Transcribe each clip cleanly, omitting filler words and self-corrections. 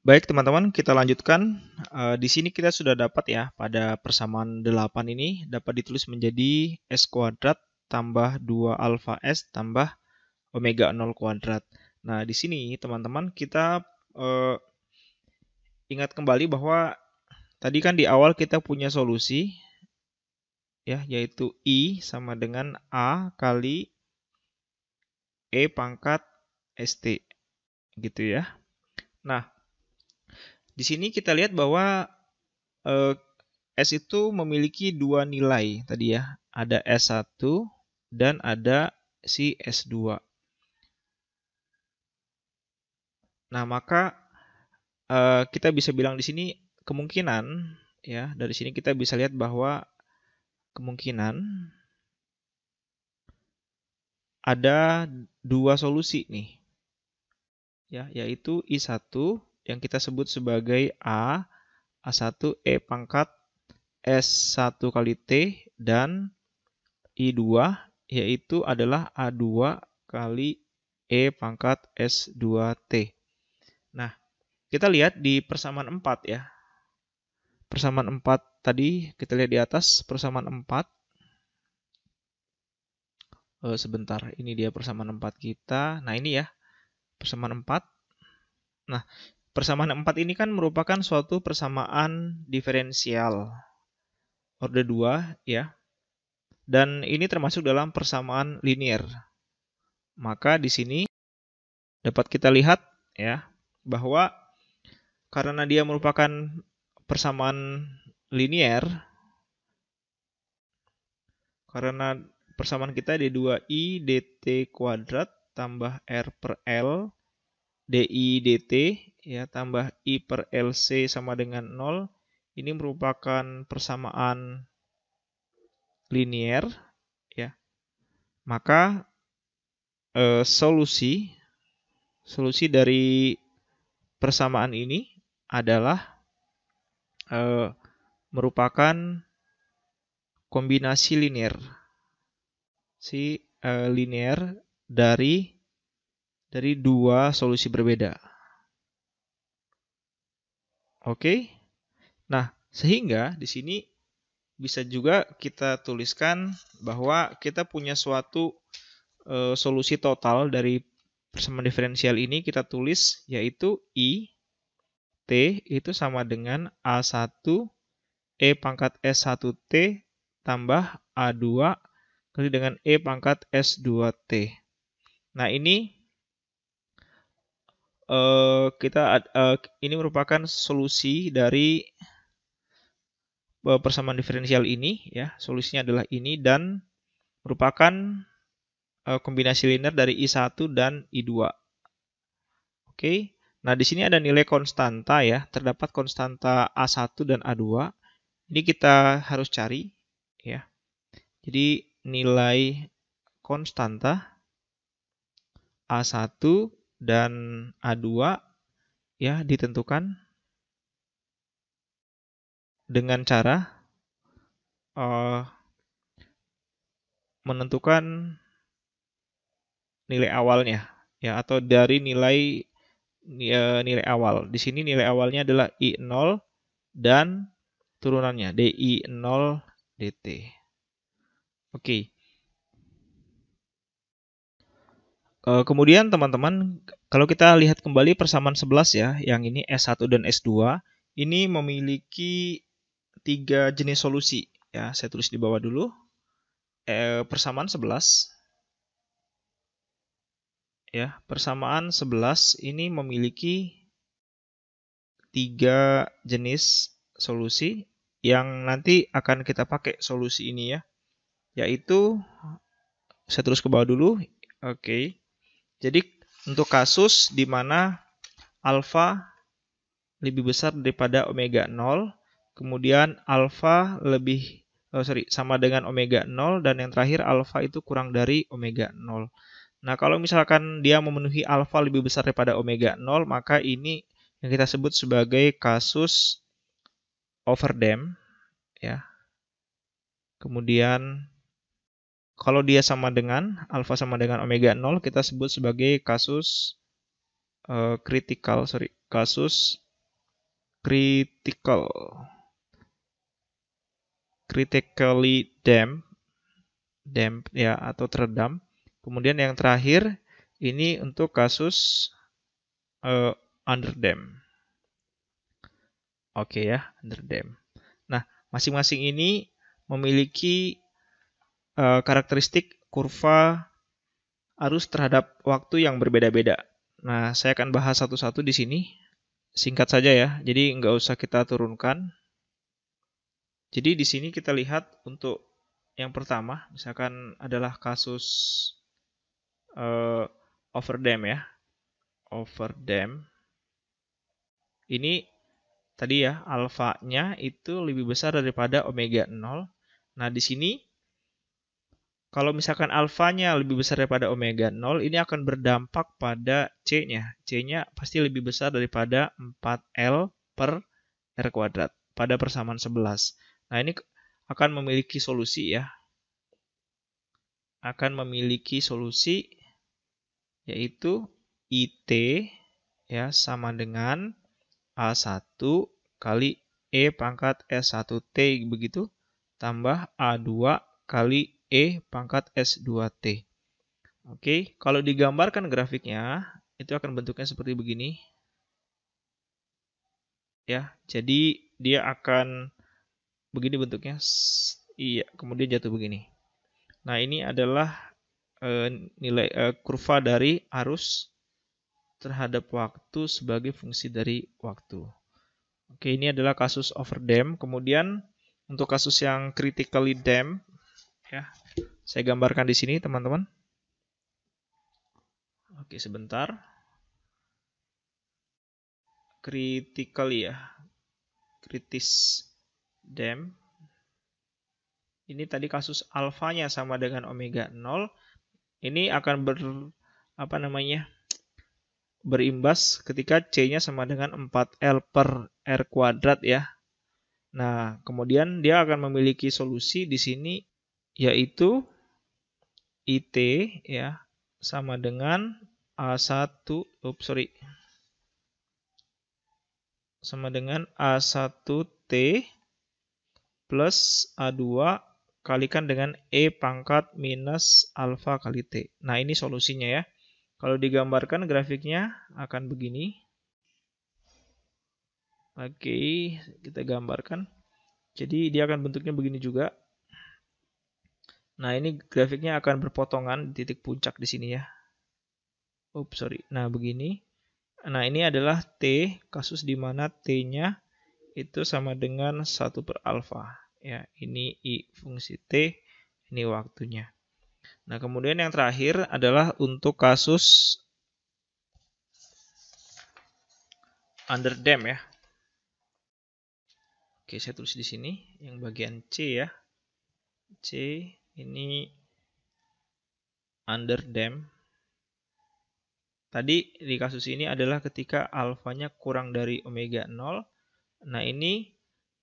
Baik teman-teman, kita lanjutkan. Di sini kita sudah dapat ya, pada persamaan 8 ini dapat ditulis menjadi S kuadrat tambah 2 alfa S tambah omega 0 kuadrat. Nah, di sini teman-teman kita ingat kembali bahwa tadi kan di awal kita punya solusi ya, yaitu I sama dengan A kali E pangkat ST gitu ya. Nah, di sini kita lihat bahwa S itu memiliki dua nilai tadi ya. Ada S1 dan ada si S2. Nah, maka kita bisa bilang di sini kemungkinan ya, dari sini kita bisa lihat bahwa kemungkinan ada dua solusi nih. Ya, yaitu I1 yang kita sebut sebagai A1 E pangkat S1 kali T, dan I2 yaitu adalah A2 kali E pangkat S2T. Nah, kita lihat di persamaan 4 ya. Persamaan 4 tadi kita lihat di atas, persamaan 4. Sebentar, ini dia persamaan 4 kita. Nah, ini ya, persamaan 4. Nah, persamaan 4 ini kan merupakan suatu persamaan diferensial orde 2 ya. Dan ini termasuk dalam persamaan linier. Maka di sini dapat kita lihat ya, bahwa karena dia merupakan persamaan linier, karena persamaan kita D2I dt kuadrat tambah R per L DI dt ya tambah I per LC sama dengan 0. Ini merupakan persamaan linier ya. Maka solusi dari persamaan ini adalah merupakan kombinasi linier. Linier dari dua solusi berbeda. Oke. Nah, sehingga di sini bisa juga kita tuliskan bahwa kita punya suatu solusi total dari persamaan diferensial ini, kita tulis yaitu I T itu sama dengan A1 E pangkat S1T tambah A2 kali dengan E pangkat S2T. Nah, ini ini merupakan solusi dari persamaan diferensial ini ya. Solusinya adalah ini dan merupakan kombinasi linear dari I1 dan I2. Oke. Nah, di sini ada nilai konstanta ya. Terdapat konstanta A1 dan A2. Ini kita harus cari ya. Jadi nilai konstanta A1 dan A2 ya ditentukan dengan cara menentukan nilai awalnya ya, atau dari nilai awal. Di sini nilai awalnya adalah I0 dan turunannya DI0 dt. Oke. Kemudian teman-teman, kalau kita lihat kembali persamaan 11 ya, yang ini S1 dan S2, ini memiliki 3 jenis solusi ya. Saya tulis di bawah dulu. Persamaan 11 ya, persamaan 11 ini memiliki 3 jenis solusi yang nanti akan kita pakai solusi ini ya. Yaitu, saya terus ke bawah dulu. Oke. Jadi untuk kasus di mana alfa lebih besar daripada omega 0, kemudian alfa sama dengan omega 0, dan yang terakhir alfa itu kurang dari omega 0. Nah, kalau misalkan dia memenuhi alfa lebih besar daripada omega 0, maka ini yang kita sebut sebagai kasus overdamp ya. Kemudian kalau dia sama dengan alfa sama dengan omega 0, kita sebut sebagai kasus kasus critically damp ya, atau terendam. Kemudian yang terakhir ini untuk kasus underdam. Oke ya, underdam. Nah, masing-masing ini memiliki karakteristik kurva arus terhadap waktu yang berbeda-beda. Nah, saya akan bahas satu-satu di sini. Singkat saja ya, jadi nggak usah kita turunkan. Jadi di sini kita lihat untuk yang pertama, misalkan adalah kasus overdam ya. Overdam. Ini tadi ya, alfanya itu lebih besar daripada omega 0. Nah, di sini kalau misalkan alfanya lebih besar daripada omega 0, ini akan berdampak pada C-nya. C-nya pasti lebih besar daripada 4L per R kuadrat pada persamaan 11. Nah, ini akan memiliki solusi ya. Akan memiliki solusi yaitu IT ya sama dengan A1 kali E pangkat S1T begitu tambah A2 kali E pangkat S2T. Oke, kalau digambarkan grafiknya, itu akan bentuknya seperti begini. Ya, jadi dia akan begini bentuknya. Iya, kemudian jatuh begini. Nah, ini adalah nilai kurva dari arus terhadap waktu sebagai fungsi dari waktu. Oke, ini adalah kasus overdam. Kemudian untuk kasus yang critically damp, ya, saya gambarkan di sini, teman-teman. Oke, sebentar. Critically ya, kritis damp. Ini tadi kasus alfanya sama dengan omega 0. Ini akan berimbas ketika C-nya sama dengan 4L per R kuadrat ya. Nah, kemudian dia akan memiliki solusi di sini yaitu IT ya sama dengan sama dengan A1T plus A2 kalikan dengan E pangkat minus alfa kali T. Nah, ini solusinya ya. Kalau digambarkan grafiknya akan begini. Oke, kita gambarkan. Jadi dia akan bentuknya begini juga. Nah, ini grafiknya akan berpotongan di titik puncak di sini ya. Nah, begini. Nah, ini adalah T, kasus di mana T-nya itu sama dengan 1 per alfa. Ya, ini I fungsi T, ini waktunya. Nah, kemudian yang terakhir adalah untuk kasus underdam ya. Oke, saya tulis di sini yang bagian C ya. C ini underdam. Tadi di kasus ini adalah ketika alfanya kurang dari omega 0. Nah, ini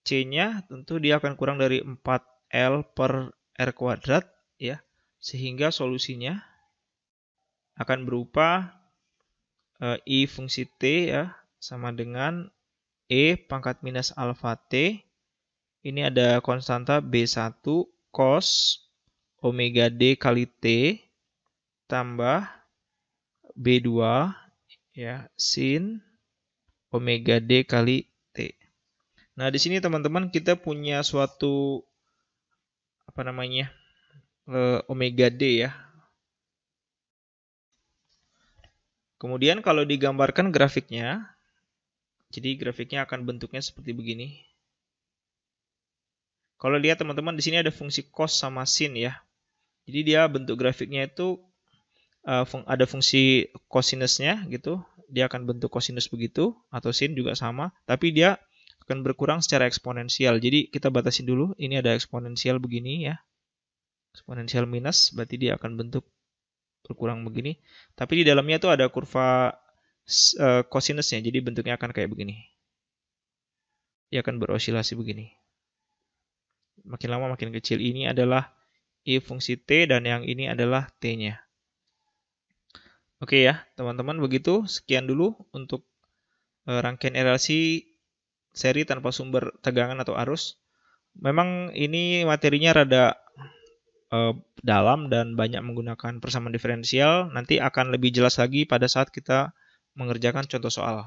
C-nya tentu dia akan kurang dari 4L per R kuadrat ya. Sehingga solusinya akan berupa I fungsi T ya sama dengan E pangkat minus alfa T. Ini ada konstanta B1 cos omega D kali T tambah B2 ya sin omega D kali T. Nah, di sini teman-teman kita punya suatu omega D ya. Kemudian kalau digambarkan grafiknya, jadi grafiknya akan bentuknya seperti begini. Kalau lihat teman-teman di sini ada fungsi cos sama sin ya. Jadi dia bentuk grafiknya itu ada fungsi cosinusnya gitu. Dia akan bentuk cosinus begitu atau sin juga sama, tapi dia akan berkurang secara eksponensial. Jadi kita batasin dulu, ini ada eksponensial begini ya. Eksponensial minus berarti dia akan bentuk berkurang begini. Tapi di dalamnya tuh ada kurva cosinusnya, jadi bentuknya akan kayak begini. Dia akan berosilasi begini. Makin lama makin kecil. Ini adalah I fungsi T dan yang ini adalah T-nya. Oke ya, teman-teman begitu. Sekian dulu untuk rangkaian RLC seri tanpa sumber tegangan atau arus. Memang ini materinya rada dalam dan banyak menggunakan persamaan diferensial. Nanti akan lebih jelas lagi pada saat kita mengerjakan contoh soal.